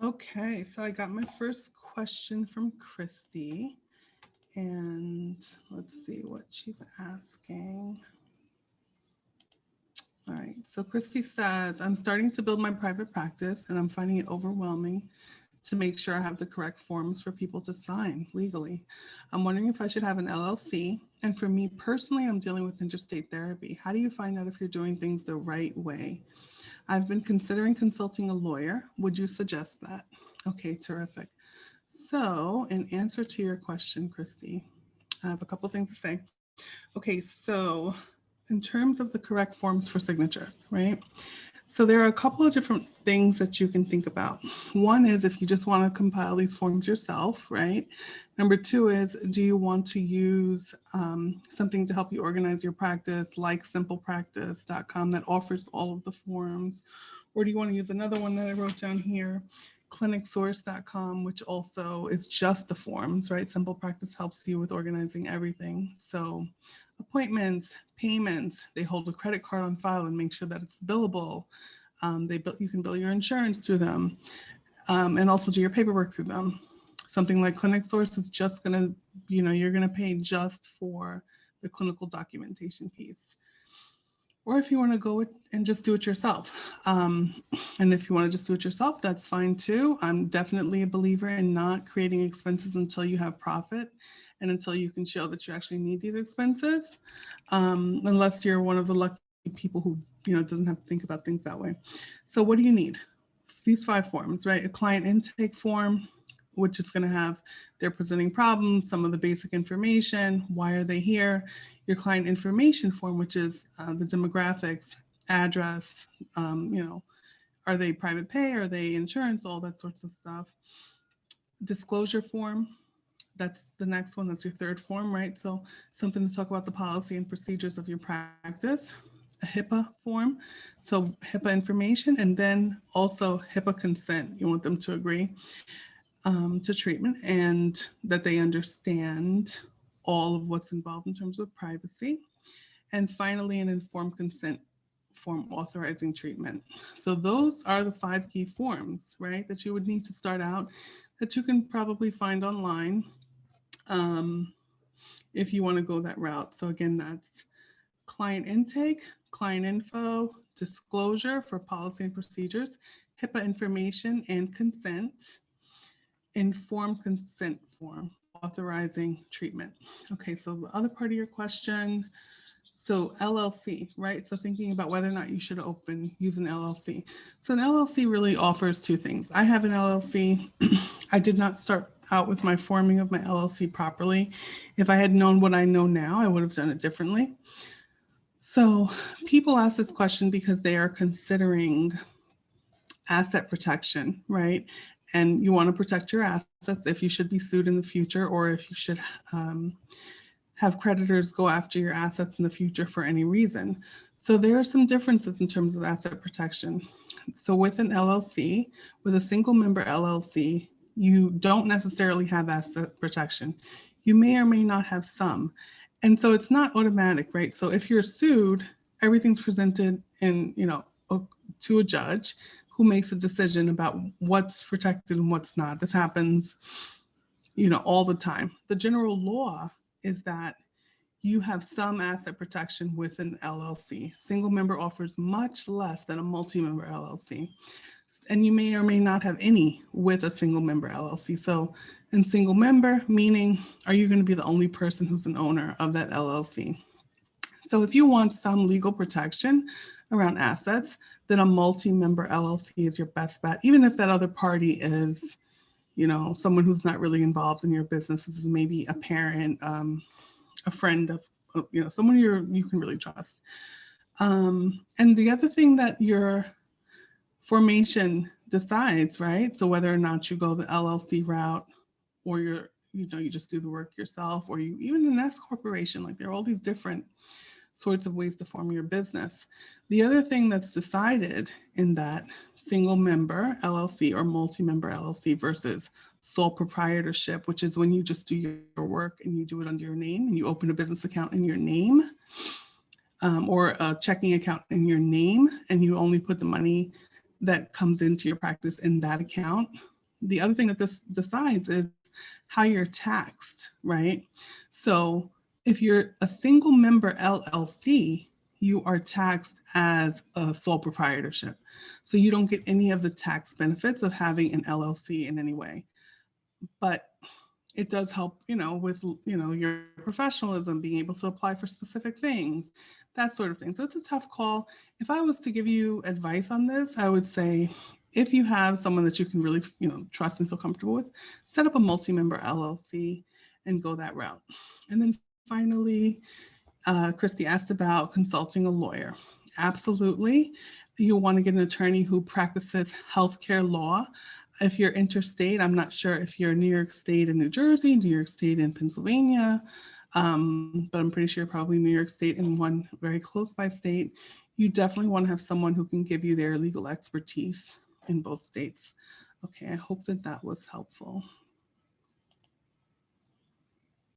Okay, so I got my first question from Christy, and let's see what she's asking. All right, so Christy says, I'm starting to build my private practice and I'm finding it overwhelming to make sure I have the correct forms for people to sign legally. I'm wondering if I should have an LLC. And for me personally, I'm dealing with interstate therapy. How do you find out if you're doing things the right way? I've been considering consulting a lawyer. Would you suggest that? Okay, terrific. So, in answer to your question, Christy, I have a couple things to say. Okay, so in terms of the correct forms for signatures, right? So there are a couple of different things that you can think about. One is if you just want to compile these forms yourself, right? Number two is, do you want to use something to help you organize your practice, like simplepractice.com that offers all of the forms? Or do you want to use another one that I wrote down here, clinicsource.com, which also is just the forms, right? Simple Practice helps you with organizing everything. So appointments, payments, they hold a credit card on file and make sure that it's billable. You can bill your insurance through them, and also do your paperwork through them. Something like Clinic Source is just gonna, you're gonna pay just for the clinical documentation piece. Or if you want to go and just do it yourself. And if you want to just do it yourself, that's fine too. I'm definitely a believer in not creating expenses until you have profit and until you can show that you actually need these expenses, unless you're one of the lucky people who, doesn't have to think about things that way. So what do you need? These 5 forms, right? A client intake form, which is going to have their presenting problems, some of the basic information, why are they here, your client information form, which is the demographics, address, are they private pay, are they insurance, all that sorts of stuff. Disclosure form, that's the next one, that's your third form, right? So something to talk about the policy and procedures of your practice. A HIPAA form, so HIPAA information, and then also HIPAA consent. You want them to agree to treatment and that they understand all of what's involved in terms of privacy. And finally, an informed consent form authorizing treatment. So those are the 5 key forms, right, that you would need to start out, that you can probably find online um, if you want to go that route. So again, that's client intake, client info, disclosure for policy and procedures, HIPAA information and consent, informed consent form authorizing treatment. Okay, so the other part of your question, so LLC, right? So thinking about whether or not you should use an LLC. So an LLC really offers 2 things. I have an LLC. I did not start out with my forming of my LLC properly. If I had known what I know now, I would have done it differently. So people ask this question because they are considering asset protection, right? And you want to protect your assets if you should be sued in the future, or if you should have creditors go after your assets in the future for any reason. So there are some differences in terms of asset protection. So with an LLC, with a single member LLC, you don't necessarily have asset protection. You may or may not have some. And so it's not automatic, right? So if you're sued, everything's presented to a judge who makes a decision about what's protected and what's not. This happens, all the time. The general law is that you have some asset protection with an LLC. Single member offers much less than a multi-member LLC. And you may or may not have any with a single member LLC. So in single member, meaning, are you going to be the only person who's an owner of that LLC? So if you want some legal protection around assets, then a multi-member LLC is your best bet, even if that other party is, someone who's not really involved in your business. This is maybe a parent, a friend of, someone you can really trust. And the other thing that your formation decides, right? So whether or not you go the LLC route, or you just do the work yourself, or you even an S corporation, like there are all these different sorts of ways to form your business. The other thing that's decided in that single member LLC or multi-member LLC versus sole proprietorship, which is when you just do your work and you do it under your name and you open a business account in your name, or a checking account in your name, and you only put the money that comes into your practice in that account. the other thing that this decides is how you're taxed, right? So if you're a single member LLC, you are taxed as a sole proprietorship. So you don't get any of the tax benefits of having an LLC in any way. But it does help, with, your professionalism, being able to apply for specific things, that sort of thing. So it's a tough call. If I was to give you advice on this, I would say if you have someone that you can really, trust and feel comfortable with, set up a multi-member LLC and go that route. And then finally, Christy asked about consulting a lawyer. Absolutely. You'll want to get an attorney who practices healthcare law. If you're interstate, I'm not sure if you're New York State and New Jersey, New York State and Pennsylvania, but I'm pretty sure probably New York State and one very close by state. You definitely want to have someone who can give you their legal expertise in both states. Okay, I hope that that was helpful.